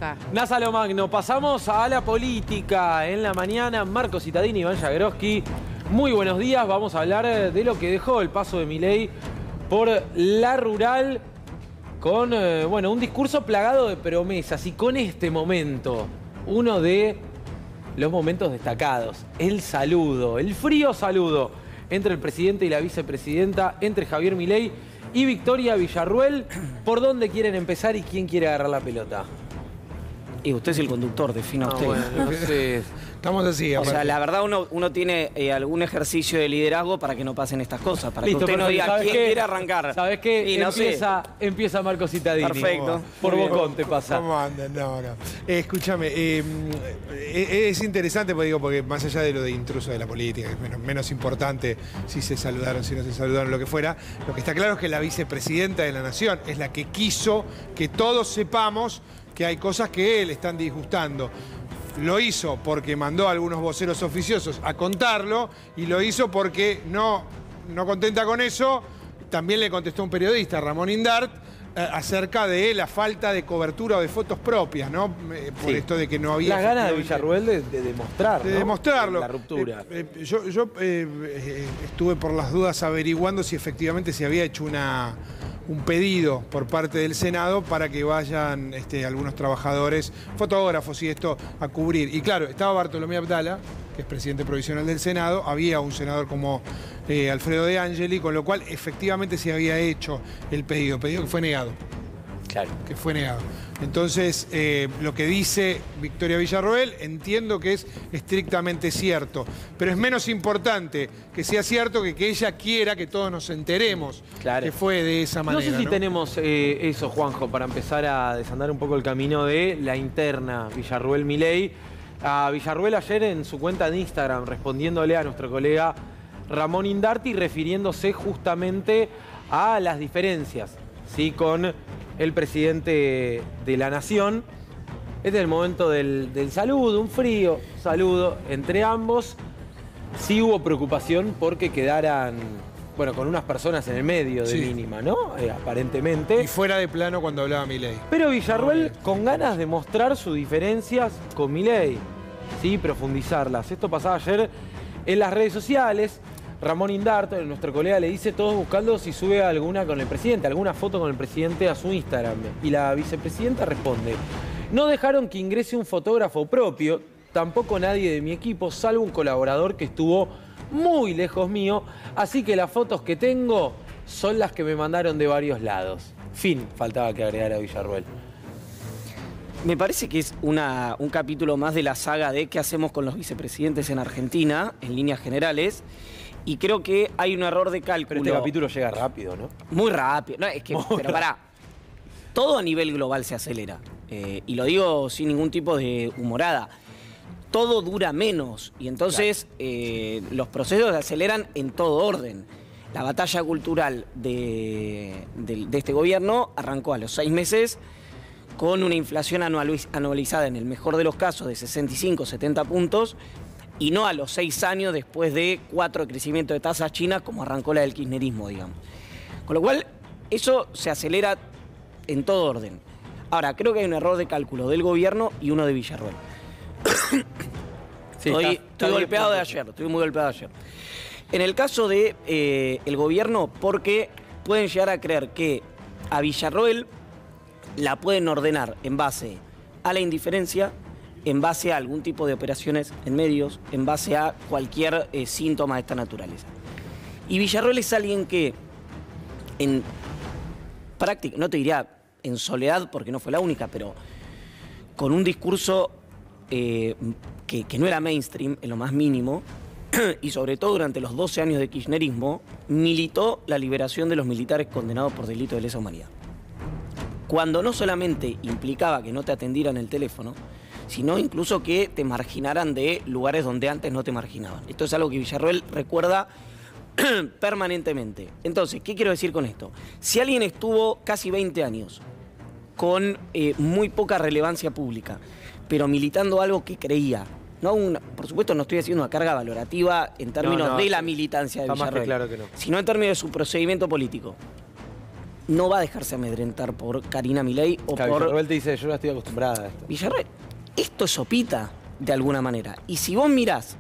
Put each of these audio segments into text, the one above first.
arranca. NASA lo magno, pasamos a la política. En la mañana, Marco Cittadini, Iván Jagroski. Muy buenos días, vamos a hablar de lo que dejó el paso de Milei por la rural con, bueno, un discurso plagado de promesas. Y con este momento, uno de los momentos destacados, el saludo, el frío saludo entre el presidente y la vicepresidenta, entre Javier Milei y Victoria Villarruel. ¿Por dónde quieren empezar y quién quiere agarrar la pelota? Y usted es el conductor, defina usted. Bueno, entonces... Estamos así. O sea, la verdad uno tiene algún ejercicio de liderazgo para que no pasen estas cosas. Para Listo, que usted no diga quién quiere arrancar. ¿Sabés qué? Y no empieza Marco Cittadini. Perfecto. Por Bocón te pasa. ¿Cómo andan? No. Escúchame, es interesante porque más allá de lo de intruso de la política, es menos importante si se saludaron, si no se saludaron, lo que fuera, lo que está claro es que la vicepresidenta de la Nación es la que quiso que todos sepamos que hay cosas que le están disgustando. Lo hizo porque mandó a algunos voceros oficiosos a contarlo y lo hizo porque no contenta con eso, también le contestó un periodista, Ramón Indart, acerca de la falta de cobertura o de fotos propias, ¿no? Por esto de que no había... Las ganas de Villarruel de demostrar, de ¿no? demostrarlo. La ruptura. Yo estuve por las dudas averiguando si efectivamente se había hecho un pedido por parte del Senado para que vayan algunos trabajadores, fotógrafos y esto a cubrir. Y claro, estaba Bartolomé Abdala, que es presidente provisional del Senado, había un senador como Alfredo De Angeli, con lo cual efectivamente se había hecho el pedido que fue negado. Claro. Que fue negado. Entonces, lo que dice Victoria Villarroel, entiendo que es estrictamente cierto, pero es menos importante que sea cierto que ella quiera que todos nos enteremos que fue de esa manera. No sé si tenemos eso, Juanjo, para empezar a desandar un poco el camino de la interna Villarruel-Milei. A Villarruel ayer en su cuenta de Instagram, respondiéndole a nuestro colega Ramón Indarti, refiriéndose justamente a las diferencias, ¿sí?, con el presidente de la Nación. Este es el momento del saludo, un frío saludo entre ambos. Sí hubo preocupación porque quedaran, bueno, con unas personas en el medio de mínima, ¿no? Aparentemente. Y fuera de plano cuando hablaba Milei. Pero Villarruel con ganas de mostrar sus diferencias con Milei, ¿sí? Profundizarlas. Esto pasaba ayer en las redes sociales. Ramón Indart, nuestro colega, le dice todos buscando si sube alguna con el presidente, alguna foto con el presidente a su Instagram. Y la vicepresidenta responde: no dejaron que ingrese un fotógrafo propio, tampoco nadie de mi equipo, salvo un colaborador que estuvo muy lejos mío, así que las fotos que tengo son las que me mandaron de varios lados. Fin, faltaba que agregara Villarruel. Me parece que es un capítulo más de la saga de qué hacemos con los vicepresidentes en Argentina, en líneas generales. Y creo que hay un error de cálculo. Pero este capítulo llega rápido, ¿no? Muy rápido. No, es que, pero pará, todo a nivel global se acelera. Y lo digo sin ningún tipo de humorada. Todo dura menos. Y entonces los procesos se aceleran en todo orden. La batalla cultural de este gobierno arrancó a los 6 meses con una inflación anualizada en el mejor de los casos de 65, 70 puntos. Y no a los 6 años después de 4 crecimientos de tasas chinas como arrancó la del kirchnerismo, digamos. Con lo cual, eso se acelera en todo orden. Ahora, creo que hay un error de cálculo del gobierno y uno de Villarruel. Sí, estoy golpeado de ayer, estoy muy golpeado de ayer. En el caso de el gobierno, porque pueden llegar a creer que a Villarruel la pueden ordenar en base a la indiferencia, en base a algún tipo de operaciones en medios, en base a cualquier síntoma de esta naturaleza. Y Villarruel es alguien que en práctica, no te diría en soledad porque no fue la única, pero con un discurso que no era mainstream en lo más mínimo, y sobre todo durante los 12 años de kirchnerismo, militó la liberación de los militares condenados por delito de lesa humanidad. Cuando no solamente implicaba que no te atendieran el teléfono, sino incluso que te marginaran de lugares donde antes no te marginaban. Esto es algo que Villarruel recuerda permanentemente. Entonces, ¿qué quiero decir con esto? Si alguien estuvo casi 20 años con muy poca relevancia pública, pero militando algo que creía, por supuesto no estoy haciendo una carga valorativa en términos de la militancia de Villarruel, claro que no, sino en términos de su procedimiento político. no va a dejarse amedrentar por Karina Milei o Claro, por Villarruel te dice, yo ya estoy acostumbrada a esto. Villarruel. Esto es sopita, de alguna manera. Y si vos mirás,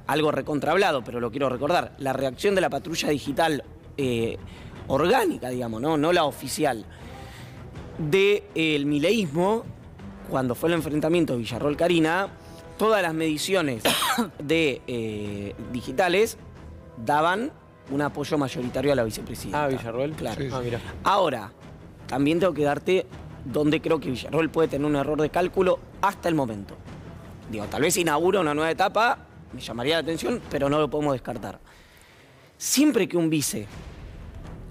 algo recontrahablado, pero lo quiero recordar, la reacción de la patrulla digital orgánica, digamos, no la oficial, del mileísmo, cuando fue el enfrentamiento de Villarruel-Karina, todas las mediciones digitales daban un apoyo mayoritario a la vicepresidenta. Ah, Villarruel. Claro. Sí. Ah, mira. Ahora, también tengo que darte donde creo que Villarruel puede tener un error de cálculo hasta el momento. Digo, tal vez inaugura una nueva etapa, me llamaría la atención, pero no lo podemos descartar. Siempre que un vice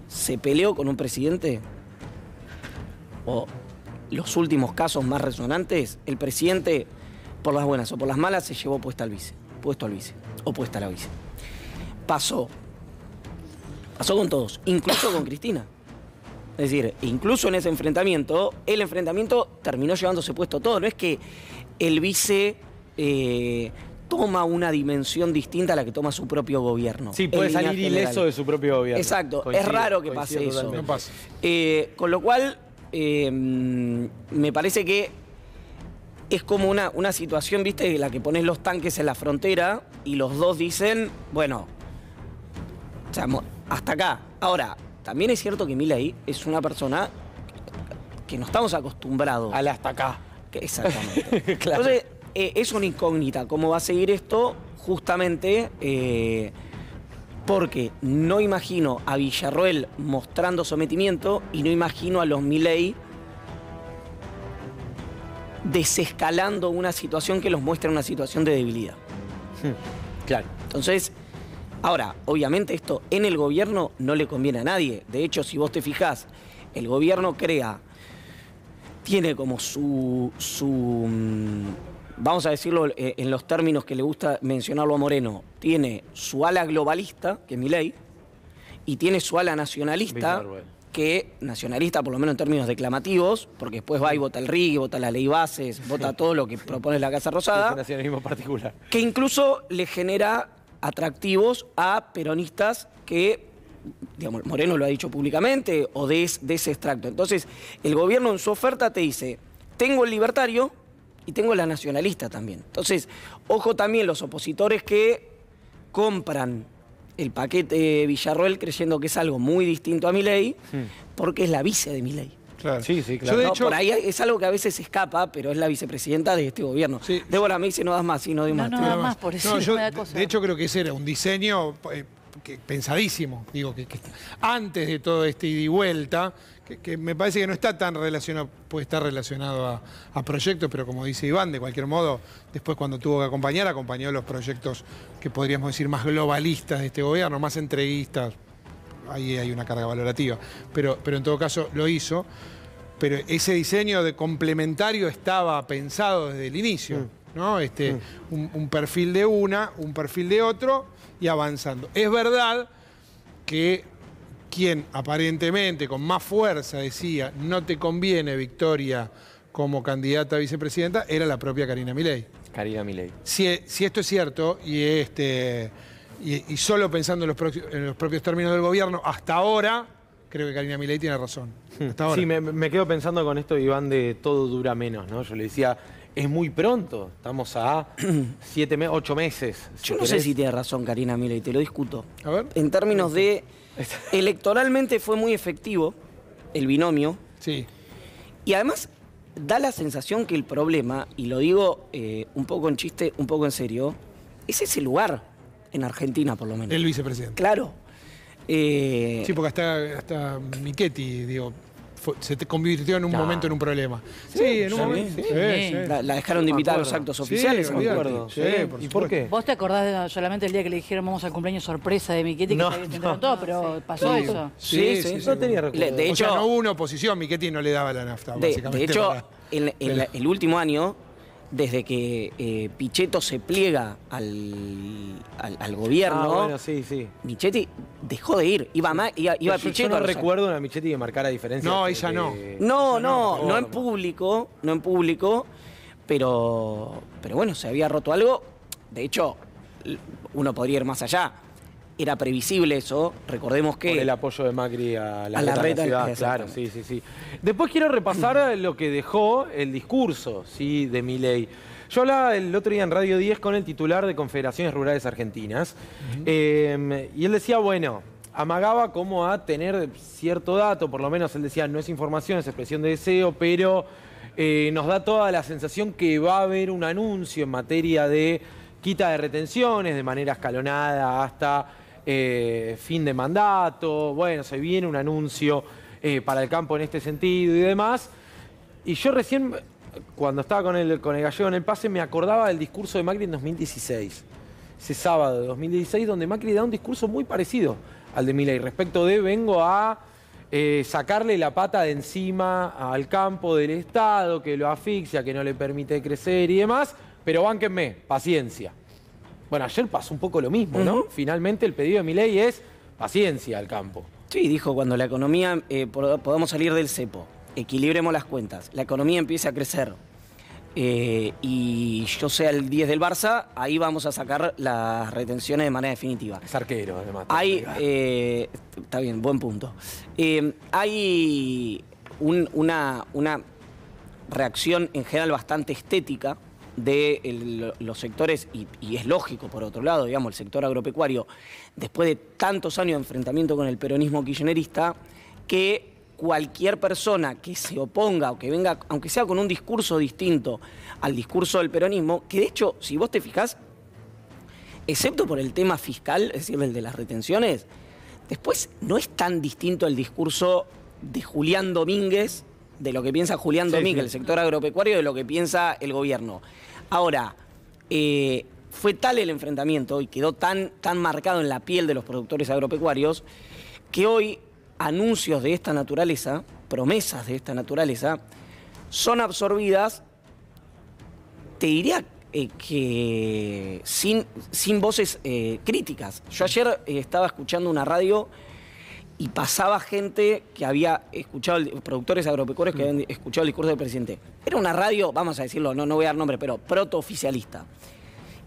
se peleó con un presidente, o los últimos casos más resonantes, el presidente, por las buenas o por las malas, se llevó puesto al vice, o puesta a la vice. Pasó con todos, incluso con Cristina. Es decir, incluso en ese enfrentamiento, el enfrentamiento terminó llevándose puesto todo. No es que el vice toma una dimensión distinta a la que toma su propio gobierno. Sí, puede en salir líneas ileso generales. de su propio gobierno. Exacto, Coincido, es raro que coincido pase eso. totalmente. No pasa. Con lo cual, me parece que es como una situación, viste, en la que pones los tanques en la frontera y los dos dicen, bueno, o sea, hasta acá. Ahora, también es cierto que Milei es una persona que no estamos acostumbrados. Al hasta acá. Exactamente. Claro. Entonces, es una incógnita cómo va a seguir esto, justamente porque no imagino a Villarruel mostrando sometimiento y no imagino a los Milei desescalando una situación que los muestre una situación de debilidad. Claro. Entonces, ahora, obviamente esto en el gobierno no le conviene a nadie. De hecho, si vos te fijás, el gobierno tiene como vamos a decirlo en los términos que le gusta mencionarlo a Moreno, tiene su ala globalista, que es Milei, y tiene su ala nacionalista, Villarruel. que nacionalista por lo menos en términos declamativos, porque después va y vota el RIGI, vota la ley bases, vota todo lo que propone la Casa Es un Rosada, nacionalismo particular. que incluso le genera atractivos a peronistas que, digamos, Moreno lo ha dicho públicamente, o de ese extracto. Entonces, el gobierno en su oferta te dice, tengo el libertario y tengo la nacionalista también. Entonces, ojo también los opositores que compran el paquete Villarruel creyendo que es algo muy distinto a Milei, porque es la vice de Milei. Claro. Sí, sí, claro. Yo, de No, hecho, por ahí es algo que a veces se escapa, pero es la vicepresidenta de este gobierno. Sí. Débora me dice, no das más, sí, no doy más. No, más, por eso yo, me da cosa. de hecho, creo que ese era un diseño pensadísimo. Digo, que antes de todo este ida y vuelta, que me parece que no está tan relacionado, puede estar relacionado a proyectos, pero como dice Iván, de cualquier modo, después cuando tuvo que acompañar, acompañó los proyectos que podríamos decir más globalistas de este gobierno, más entreguistas. Ahí hay una carga valorativa. Pero en todo caso lo hizo. Pero ese diseño de complementario estaba pensado desde el inicio, ¿no? Un perfil de un perfil de otro y avanzando. Es verdad que quien aparentemente con más fuerza decía no te conviene Victoria como candidata a vicepresidenta era la propia Karina Milei. Karina Milei. Si esto es cierto y solo pensando en los propios términos del gobierno, hasta ahora creo que Karina Milei tiene razón. Hasta ahora. Sí, me quedo pensando con esto, Iván, de todo dura menos, ¿no? Yo le decía, es muy pronto, estamos a 8 meses. Yo no sé si tiene razón Karina Milei, te lo discuto. A ver. En términos de... Electoralmente fue muy efectivo el binomio. Sí. Y además da la sensación que el problema, y lo digo un poco en chiste, un poco en serio, es ese lugar en Argentina por lo menos. El vicepresidente. Claro. Sí, porque hasta Michetti, digo, se te convirtió en un momento en un problema. Sí, en un sí, momento. sí. Sí. La dejaron de invitar a los actos oficiales, Sí, me olvídate. acuerdo. Sí, por ¿Y por qué? ¿Vos te acordás solamente el día que le dijeron vamos al cumpleaños sorpresa de Michetti, que No, se había enterado todo, pero pasó Sí. eso? Sí. No tenía recuerdo. De O sea, hecho, no hubo una oposición, Michetti no le daba la nafta, básicamente. de hecho, para- en el último año, desde que Pichetto se pliega al gobierno, Ah, bueno, sí, sí. Michetti dejó de ir. Iba Yo Pichetto. no a los- recuerdo una Michetti que marcara diferencia. No, ella no. No en público, pero bueno, se había roto algo. De hecho, uno podría ir más allá. era previsible eso. Recordemos que... Por el apoyo de Macri a la reta de la ciudad, exactamente. claro, sí. Después quiero repasar lo que dejó el discurso, ¿sí?, de Milei. Yo hablaba el otro día en Radio 10 con el titular de Confederaciones Rurales Argentinas, y él decía, bueno, amagaba como a tener cierto dato, por lo menos él decía, no es información, es expresión de deseo, pero nos da toda la sensación que va a haber un anuncio en materia de quita de retenciones de manera escalonada hasta fin de mandato. Bueno, se viene un anuncio para el campo en este sentido y demás. Y yo recién, cuando estaba con el gallego en el pase, me acordaba del discurso de Macri en 2016. Ese sábado de 2016, donde Macri da un discurso muy parecido al de Milei, respecto de vengo a sacarle la pata de encima al campo del Estado, que lo asfixia, que no le permite crecer y demás, pero bánquenme, paciencia. Bueno, ayer pasó un poco lo mismo, ¿no? Finalmente el pedido de Milei es paciencia al campo. Sí, dijo, cuando la economía podamos salir del cepo, equilibremos las cuentas, la economía empiece a crecer y yo sea el 10 del Barça, ahí vamos a sacar las retenciones de manera definitiva. Es arquero, además. Está bien, buen punto. Hay una reacción en general bastante estética de los sectores, y es lógico por otro lado, digamos, el sector agropecuario, después de tantos años de enfrentamiento con el peronismo kirchnerista, que cualquier persona que se oponga o que venga, aunque sea con un discurso distinto al discurso del peronismo, que de hecho, si vos te fijás, excepto por el tema fiscal, es decir, el de las retenciones, después no es tan distinto el discurso de Julián Domínguez, de lo que piensa Julián Domínguez, el sector agropecuario, de lo que piensa el gobierno. Ahora, fue tal el enfrentamiento y quedó tan marcado en la piel de los productores agropecuarios que hoy anuncios de esta naturaleza, promesas de esta naturaleza, son absorbidas, te diría que sin voces críticas. Yo ayer estaba escuchando una radio y pasaba gente que había escuchado, productores agropecuarios que habían escuchado el discurso del presidente. Era una radio, vamos a decirlo, no voy a dar nombre, pero protooficialista.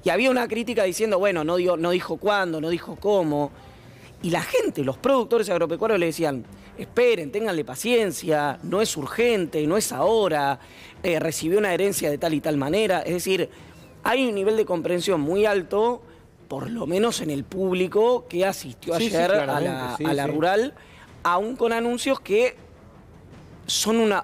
Y había una crítica diciendo, bueno, no dijo cuándo, no dijo cómo. Y la gente, los productores agropecuarios le decían, esperen, ténganle paciencia, no es urgente, no es ahora, recibió una herencia de tal y tal manera. Es decir, hay un nivel de comprensión muy alto, por lo menos en el público que asistió ayer a la rural, aún con anuncios que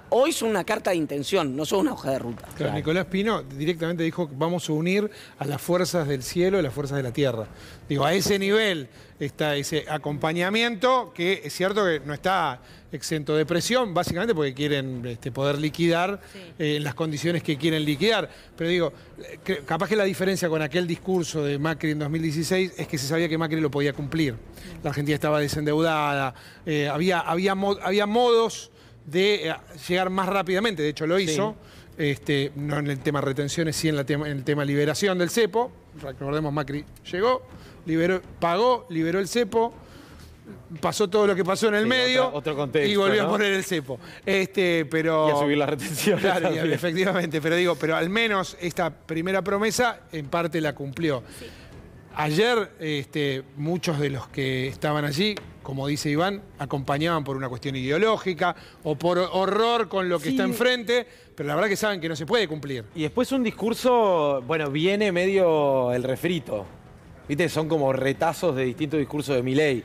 hoy son una carta de intención, no son una hoja de ruta. Claro, Nicolás Pino directamente dijo que vamos a unir a las fuerzas del cielo y las fuerzas de la tierra. Digo, a ese nivel está ese acompañamiento que es cierto que no está exento de presión, básicamente porque quieren poder liquidar en las condiciones que quieren liquidar. Pero digo, capaz que la diferencia con aquel discurso de Macri en 2016 es que se sabía que Macri lo podía cumplir. La Argentina estaba desendeudada, había modos de llegar más rápidamente, de hecho lo hizo, no en el tema retenciones, sí en el tema liberación del cepo. Recordemos, Macri llegó, pagó, liberó el cepo, pasó todo lo que pasó en el medio otro contexto, y volvió ¿no? a poner el cepo. Pero, y a subir las retenciones. Claro, también. efectivamente, pero al menos esta primera promesa en parte la cumplió. Sí. Ayer muchos de los que estaban allí, como dice Iván, acompañaban por una cuestión ideológica o por horror con lo que está enfrente, pero la verdad que saben que no se puede cumplir. Y después un discurso, bueno, viene medio el refrito. ¿Viste? Son como retazos de distintos discursos de Milei.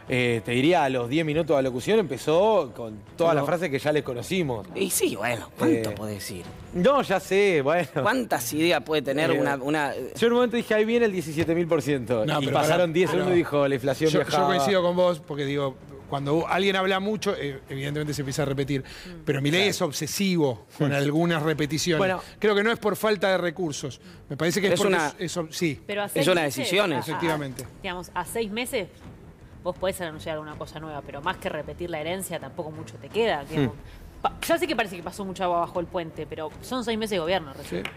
Te diría, a los 10 minutos de locución empezó con todas las frases que ya les conocimos. Y sí, bueno, ¿cuánto podés decir? No, ya sé, bueno. ¿Cuántas ideas puede tener una...? Yo en un momento dije, ahí viene el 17.000%. No, y pasaron 10 segundos y dijo, la inflación viajaba. Yo coincido con vos, porque digo, cuando alguien habla mucho, evidentemente se empieza a repetir. Pero Milei es obsesivo con algunas repeticiones. Bueno, creo que no es por falta de recursos. Me parece que es porque sí. Pero es una decisión, efectivamente. Digamos, a 6 meses vos podés anunciar alguna cosa nueva, pero más que repetir la herencia tampoco mucho te queda. Ya sé que parece que pasó mucha agua bajo el puente, pero son 6 meses de gobierno recién. Bueno.